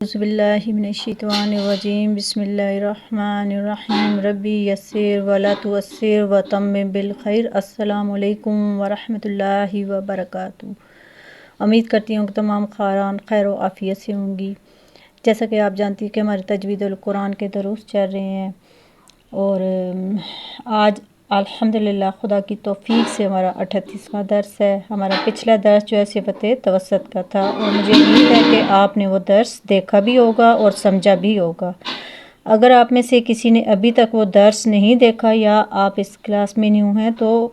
اعوذ باللہ من الشیطان الرجیم بسم اللہ الرحمن الرحیم ربی یسر ولا تعسر وتمم بالخیر۔ السلام علیکم ورحمۃ اللہ وبرکاتہ۔ امید کرتی ہوں کہ تمام خاران خیر و عافیت سے ہوں گی۔ جیسا کہ آپ جانتی ہیں کہ ہمارے تجوید القرآن کے دروس چل رہے ہیں، اور آج الحمدللہ خدا کی توفیق سے ہمارا 38واں درس ہے۔ ہمارا پچھلا درس جو ہے صفت توسط کا تھا، اور مجھے امید ہے کہ آپ نے وہ درس دیکھا بھی ہوگا اور سمجھا بھی ہوگا۔ اگر آپ میں سے کسی نے ابھی تک وہ درس نہیں دیکھا یا آپ اس کلاس میں نیو ہیں، تو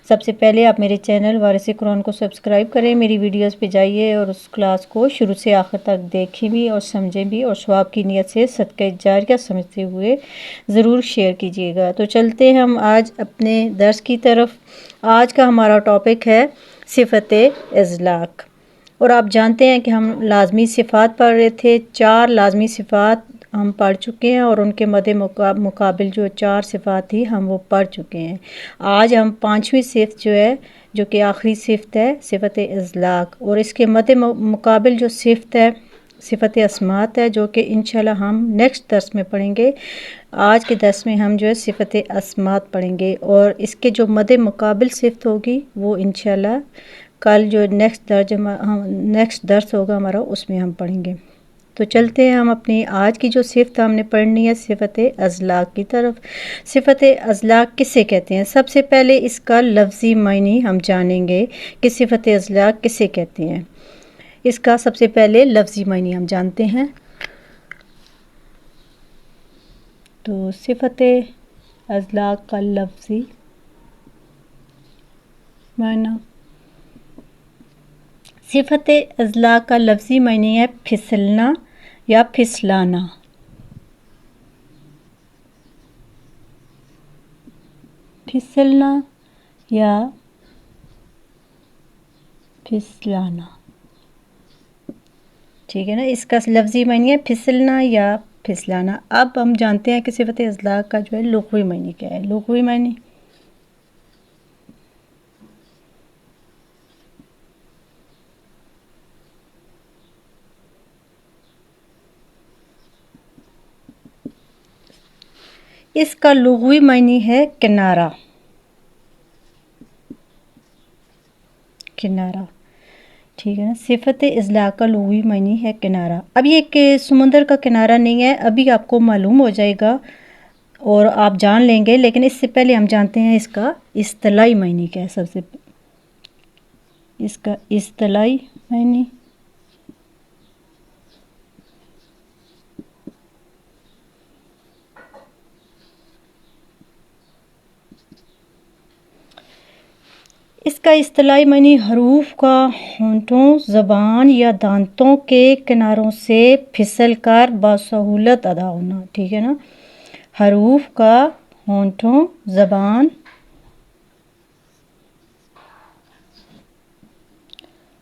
سب سے پہلے آپ میرے چینل وارث قرآن کو سبسکرائب کریں، میری ویڈیوز پہ جائیے اور اس کلاس کو شروع سے آخر تک دیکھیں بھی اور سمجھیں بھی، اور ثواب کی نیت سے صدقہ جاریہ سمجھتے ہوئے ضرور شیئر کیجیے گا۔ تو چلتے ہیں ہم آج اپنے درس کی طرف۔ آج کا ہمارا ٹاپک ہے صفت اذلاق، اور آپ جانتے ہیں کہ ہم لازمی صفات پڑھ رہے تھے۔ 4 لازمی صفات ہم پڑھ چکے ہیں، اور ان کے مد مقابل جو 4 صفات تھی ہم وہ پڑھ چکے ہیں۔ آج ہم 5ویں صفت جو ہے، جو کہ آخری صفت ہے، صفت اذلاق، اور اس کے مد مقابل جو صفت ہے صفت اسمات ہے، جو کہ انشاءاللہ ہم نیکسٹ درس میں پڑھیں گے۔ آج کے درس میں ہم جو ہے صفت اسمات پڑھیں گے، اور اس کے جو مد مقابل صفت ہوگی وہ انشاءاللہ کل جو نیکسٹ درس ہوگا ہمارا، اس میں ہم پڑھیں گے۔ تو چلتے ہیں ہم اپنی آج کی جو صفت ہم نے پڑھنی ہے صفت اذلاق کی طرف۔ صفت اذلاق کسے کہتے ہیں؟ سب سے پہلے اس کا لفظی معنی ہم جانیں گے کہ صفت اذلاق کسے کہتے ہیں۔ اس کا سب سے پہلے لفظی معنی ہم جانتے ہیں۔ تو صفت اذلاق کا لفظی معنی، صفت اذلاق کا لفظی معنی ہے پھسلنا یا پھسلانا۔ پھسلنا یا پھسلانا، ٹھیک ہے نا؟ اس کا لفظی معنی ہے پھسلنا یا پھسلانا۔ اب ہم جانتے ہیں کہ صفت اذلاق کا جو ہے لغوی معنی کیا ہے۔ لغوی معنی اس کا لغوی معنی ہے کنارہ۔ کنارہ، ٹھیک ہے نا؟ صفت اذلاق کا لغوی معنی ہے کنارہ۔ اب یہ کہ سمندر کا کنارہ نہیں ہے، ابھی آپ کو معلوم ہو جائے گا اور آپ جان لیں گے، لیکن اس سے پہلے ہم جانتے ہیں اس کا اصطلاحی معنی کیا ہے۔ سب سے اس کا اصطلاحی معنی اس کا اصطلاحی معنی حروف کا ہونٹوں، زبان یا دانتوں کے کناروں سے پھسل کر بسہولت ادا ہونا، ٹھیک ہے نا؟ حروف کا ہونٹوں، زبان،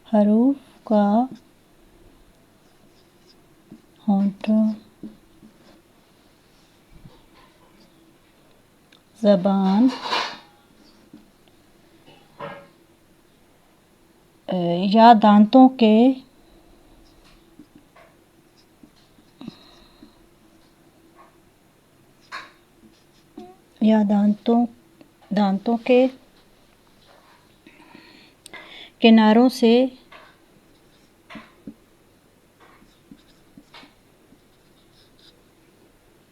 حروف کا ہونٹوں، زبان یا دانتوں کے دانتوں کے کناروں سے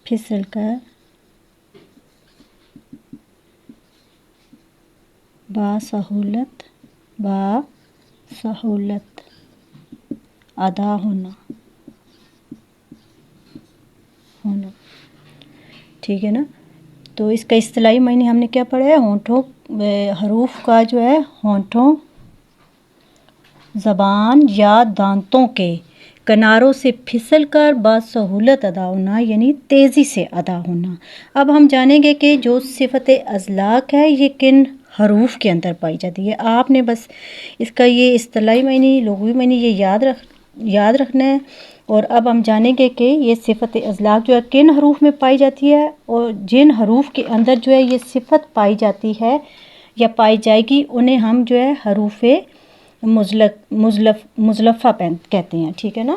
پھسل کر بسہولت ادا ہونا، ٹھیک ہے نا؟ تو اس کا اصطلاحی معنی ہم نے کیا پڑھا ہے؟ ہونٹوں، حروف کا جو ہے ہونٹوں، زبان یا دانتوں کے کناروں سے پھسل کر بسہولت ادا ہونا، یعنی تیزی سے ادا ہونا۔ اب ہم جانیں گے کہ جو صفت اذلاق ہے یہ کن حروف کے اندر پائی جاتی ہے۔ آپ نے بس اس کا یہ اصطلاحی معنی، لغوی معنی یہ یاد رکھنا ہے، اور اب ہم جانیں گے کہ یہ صفت اذلاق جو ہے کن حروف میں پائی جاتی ہے، اور جن حروف کے اندر جو ہے یہ صفت پائی جاتی ہے یا پائی جائے گی انہیں ہم جو ہے حروف مزلفہ کہتے ہیں، ٹھیک ہے نا؟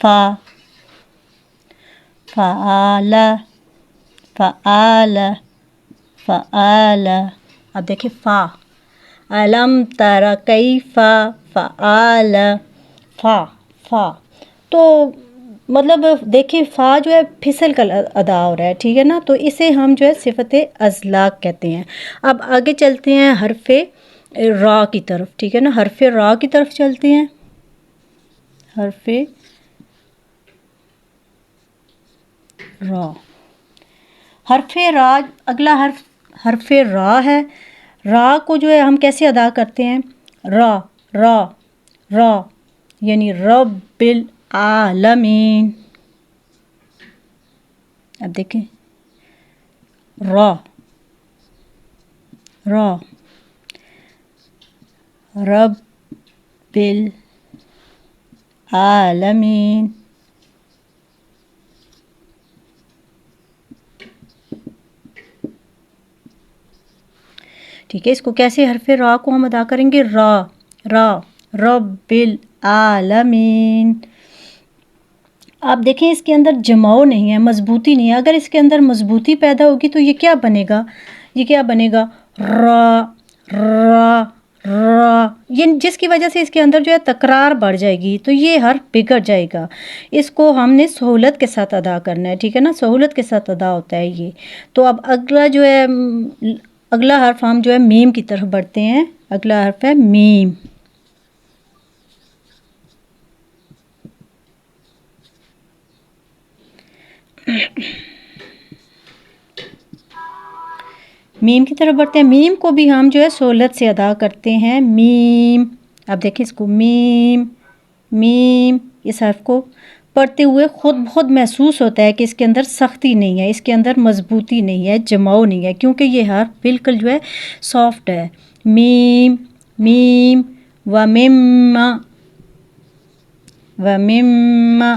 فا فعال فعال فعال. اب دیکھیں فا علم تر کیف فعال فا فا. تو مطلب دیکھیں فا جو ہے پھسل کر ادا ہو رہا ہے، ٹھیک ہے نا، تو اسے ہم جو ہے صفت ازلاق کہتے ہیں. اب آگے چلتے ہیں حرف را کی طرف، ٹھیک ہے نا، حرف را کی طرف چلتے ہیں. حرف را، حرف را اگلا حرف را ہے. را کو جو ہے ہم کیسے ادا کرتے ہیں؟ را را را یعنی رب العالمین. اب دیکھیں را را رب العالمین. ٹھیک ہے، اس کو کیسے حرف را کو ہم ادا کریں گے؟ را را رب العالمین. آپ دیکھیں اس کے اندر جماؤ نہیں ہے، مضبوطی نہیں ہے. اگر اس کے اندر مضبوطی پیدا ہوگی تو یہ کیا بنے گا؟ یہ کیا بنے گا؟ را را را، یہ جس کی وجہ سے اس کے اندر جو ہے تکرار بڑھ جائے گی تو یہ حرف بگڑ جائے گا. اس کو ہم نے سہولت کے ساتھ ادا کرنا ہے، ٹھیک ہے نا، سہولت کے ساتھ ادا ہوتا ہے یہ. تو اب اگلا جو ہے اگلا حرف ہم جو ہے میم کی طرف بڑھتے ہیں. اگلا حرف ہے میم. میم کی طرف بڑھتے ہیں. میم کو بھی ہم جو ہے سہولت سے ادا کرتے ہیں. میم. اب دیکھیں اس کو میم میم. اس حرف کو پڑھتے ہوئے خود بخود محسوس ہوتا ہے کہ اس کے اندر سختی نہیں ہے، اس کے اندر مضبوطی نہیں ہے، جماؤ نہیں ہے، کیونکہ یہ حرف بالکل جو ہے سافٹ ہے. میم میم و مما و مما.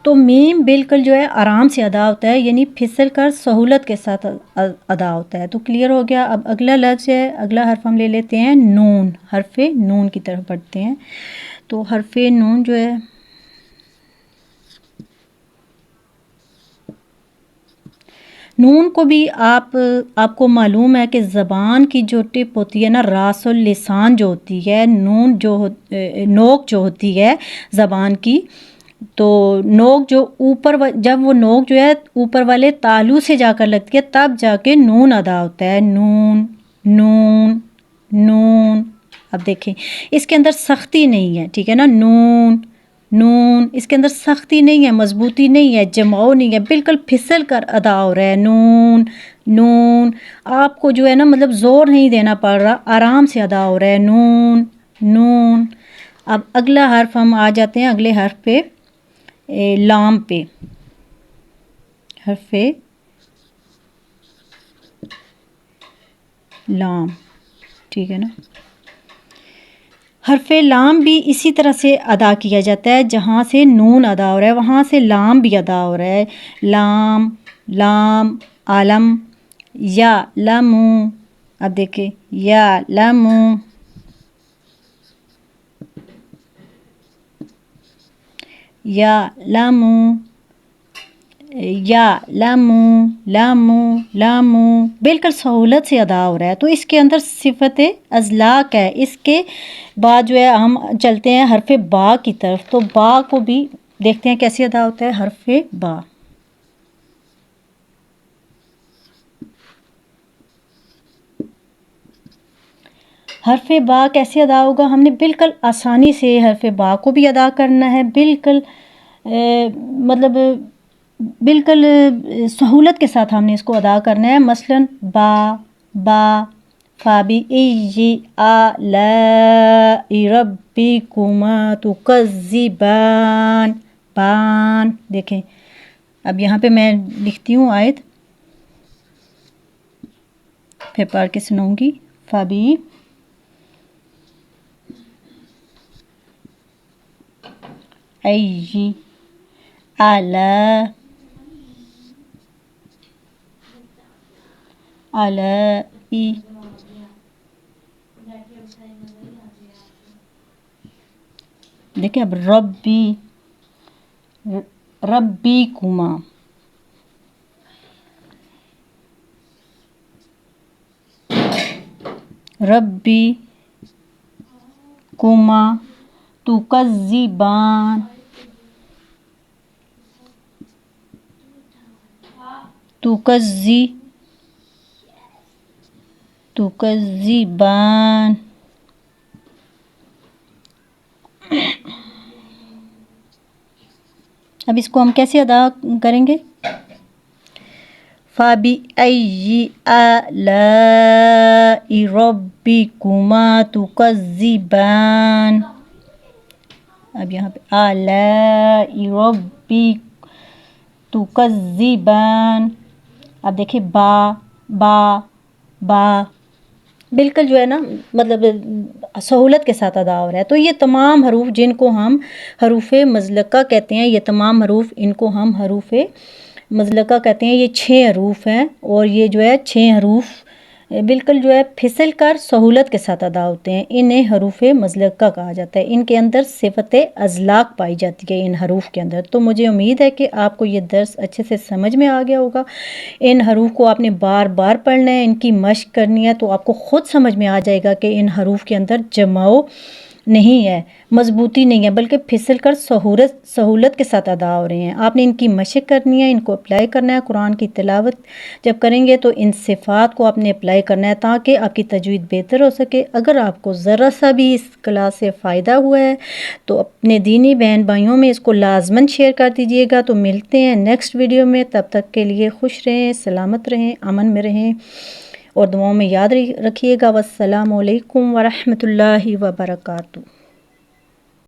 تو میم بالکل جو ہے آرام سے ادا ہوتا ہے، یعنی پھسل کر سہولت کے ساتھ ادا ہوتا ہے. تو کلیئر ہو گیا. اب اگلا لفظ ہے، اگلا حرف ہم لے لیتے ہیں نون. حرف نون کی طرف بڑھتے ہیں. تو حرف نون جو ہے نون کو بھی آپ کو معلوم ہے کہ زبان کی جو ٹپ ہوتی ہے نا، راس اللسان جو ہوتی ہے، نون جو نوک جو ہوتی ہے زبان کی، تو نوک جو اوپر جب وہ نوک جو ہے اوپر والے تالو سے جا کر لگتی ہے تب جا کے نون ادا ہوتا ہے. نون نون نون. اب دیکھیں اس کے اندر سختی نہیں ہے، ٹھیک ہے نا. نون نون، اس کے اندر سختی نہیں ہے، مضبوطی نہیں ہے، جماؤ نہیں ہے، بالکل پھسل کر ادا ہو رہا ہے. نون نون. آپ کو جو ہے نا مطلب زور نہیں دینا پڑ رہا، آرام سے ادا ہو رہا ہے. نون نون. اب اگلا حرف ہم آ جاتے ہیں اگلے حرف پہ، لام پہ. حرف لام، ٹھیک ہے نا. حرف لام بھی اسی طرح سے ادا کیا جاتا ہے، جہاں سے نون ادا ہو رہا ہے وہاں سے لام بھی ادا ہو رہا ہے. لام لام. عالم یا لمو. اب دیکھیں یا لمو یا لمو یا لمو لمو لمو. بالکل سہولت سے ادا ہو رہا ہے. تو اس کے اندر صفت ازلاق ہے. اس کے بعد جو ہے ہم چلتے ہیں حرف با کی طرف. تو با کو بھی دیکھتے ہیں کیسے ادا ہوتا ہے. حرف با. حرف با کیسے ادا ہوگا؟ ہم نے بالکل آسانی سے حرف با کو بھی ادا کرنا ہے، بالکل مطلب بالکل سہولت کے ساتھ ہم نے اس کو ادا کرنا ہے. مثلا با با فَبِأَيِّ آلَاءِ رَبِّكُمَا تُكَذِّبَانِ. بان. دیکھیں اب یہاں پہ میں لکھتی ہوں آیت، پھر پڑھ کے سناؤں گی. فَبِأَيِّ آلاء دیکھیں اب ربی کما، ربی کما تکذبان، تکذبان، اب اس کو ہم کیسے ادا کریں گے؟ فَبِأَيِّ آلَاءِ رَبِّكُمَا تُكَذِّبَانِ، اب یہاں پہ آلاء ربی تکذبان، اب دیکھیں با بالکل جو ہے نا مطلب سہولت کے ساتھ ادا ہو رہا ہے۔ تو یہ تمام حروف جن کو ہم حروف مزلقہ کہتے ہیں، یہ تمام حروف ان کو ہم حروف مزلقہ کہتے ہیں۔ یہ 6 حروف ہیں اور یہ جو ہے 6 حروف بالکل جو ہے پھسل کر سہولت کے ساتھ ادا ہوتے ہیں، انہیں حروف مزلقہ کہا جاتا ہے۔ ان کے اندر صفت ازلاق پائی جاتی ہے ان حروف کے اندر۔ تو مجھے امید ہے کہ آپ کو یہ درس اچھے سے سمجھ میں آ گیا ہوگا۔ ان حروف کو آپ نے بار بار پڑھنا ہے، ان کی مشق کرنی ہے، تو آپ کو خود سمجھ میں آ جائے گا کہ ان حروف کے اندر جماؤ نہیں ہے، مضبوطی نہیں ہے، بلکہ پھسل کر سہولت کے ساتھ ادا ہو رہے ہیں۔ آپ نے ان کی مشق کرنی ہے، ان کو اپلائی کرنا ہے۔ قرآن کی تلاوت جب کریں گے تو ان صفات کو آپ نے اپلائی کرنا ہے تاکہ آپ کی تجوید بہتر ہو سکے۔ اگر آپ کو ذرا سا بھی اس کلاس سے فائدہ ہوا ہے تو اپنے دینی بہن بھائیوں میں اس کو لازماً شیئر کر دیجیے گا۔ تو ملتے ہیں نیکسٹ ویڈیو میں، تب تک کے لیے خوش رہیں، سلامت رہیں، امن میں رہیں اور دعاؤں میں یاد رکھیے گا۔ والسلام علیکم ورحمۃ اللہ وبرکاتہ۔